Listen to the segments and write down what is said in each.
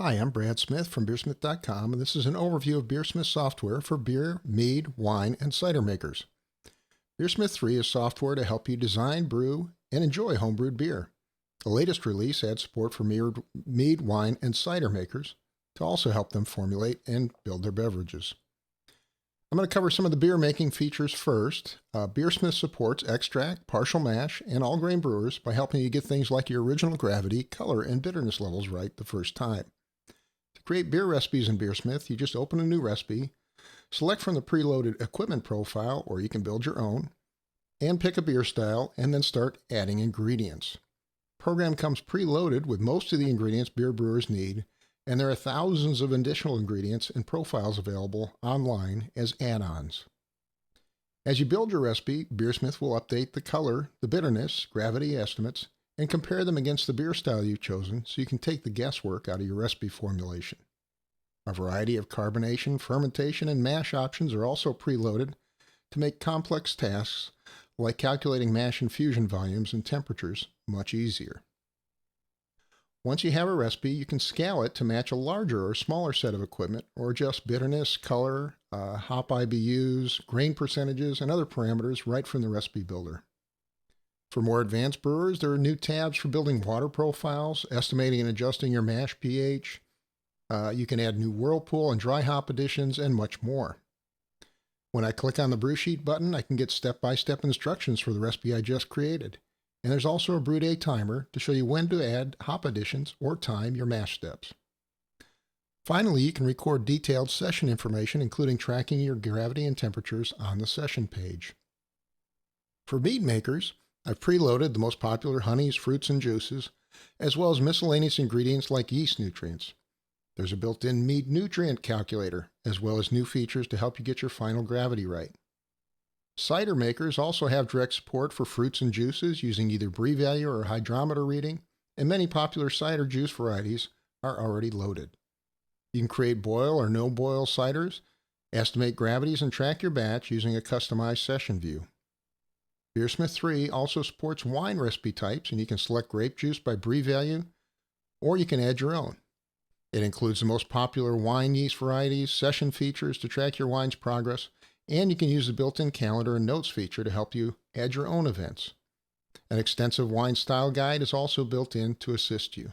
Hi, I'm Brad Smith from BeerSmith.com, and this is an overview of BeerSmith software for beer, mead, wine, and cider makers. BeerSmith 3 is software to help you design, brew, and enjoy homebrewed beer. The latest release adds support for mead, wine, and cider makers to also help them formulate and build their beverages. I'm going to cover some of the beer making features first. BeerSmith supports extract, partial mash, and all grain brewers by helping you get things like your original gravity, color, and bitterness levels right the first time. To create beer recipes in BeerSmith, you just open a new recipe, select from the preloaded equipment profile, or you can build your own, and pick a beer style, and then start adding ingredients. The program comes preloaded with most of the ingredients beer brewers need, and there are thousands of additional ingredients and profiles available online as add-ons. As you build your recipe, BeerSmith will update the color, the bitterness, gravity estimates, and compare them against the beer style you've chosen so you can take the guesswork out of your recipe formulation. A variety of carbonation, fermentation, and mash options are also preloaded to make complex tasks like calculating mash infusion volumes and temperatures much easier. Once you have a recipe, you can scale it to match a larger or smaller set of equipment or adjust bitterness, color, hop IBUs, grain percentages, and other parameters right from the recipe builder. For more advanced brewers, there are new tabs for building water profiles, estimating and adjusting your mash pH. You can add new whirlpool and dry hop additions, and much more. When I click on the brew sheet button, I can get step-by-step instructions for the recipe I just created. And there's also a brew day timer to show you when to add hop additions or time your mash steps. Finally, you can record detailed session information, including tracking your gravity and temperatures on the session page. For mead makers, I've preloaded the most popular honeys, fruits, and juices, as well as miscellaneous ingredients like yeast nutrients. There's a built-in mead nutrient calculator, as well as new features to help you get your final gravity right. Cider makers also have direct support for fruits and juices using either Brie value or hydrometer reading, and many popular cider juice varieties are already loaded. You can create boil or no-boil ciders, estimate gravities, and track your batch using a customized session view. BeerSmith 3 also supports wine recipe types, and you can select grape juice by Brie value, or you can add your own. It includes the most popular wine yeast varieties, session features to track your wine's progress, and you can use the built-in calendar and notes feature to help you add your own events. An extensive wine style guide is also built in to assist you.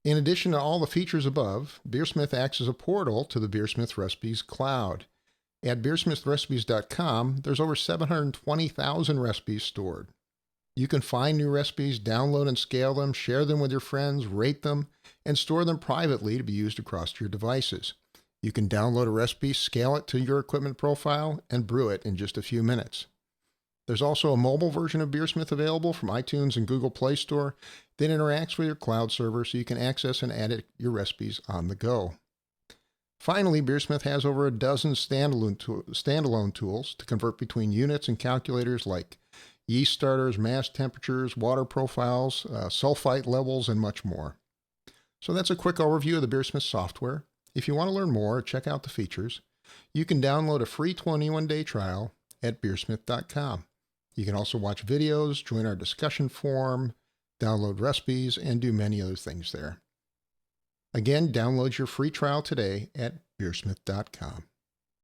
In addition to all the features above, BeerSmith acts as a portal to the BeerSmith Recipes cloud. At BeerSmithRecipes.com, there's over 720,000 recipes stored. You can find new recipes, download and scale them, share them with your friends, rate them, and store them privately to be used across your devices. You can download a recipe, scale it to your equipment profile, and brew it in just a few minutes. There's also a mobile version of BeerSmith available from iTunes and Google Play Store that interacts with your cloud server so you can access and edit your recipes on the go. Finally, BeerSmith has over a dozen standalone tools to convert between units and calculators like yeast starters, mash temperatures, water profiles, sulfite levels, and much more. So that's a quick overview of the BeerSmith software. If you want to learn more or check out the features, you can download a free 21-day trial at BeerSmith.com. You can also watch videos, join our discussion forum, download recipes, and do many other things there. Again, download your free trial today at BeerSmith.com.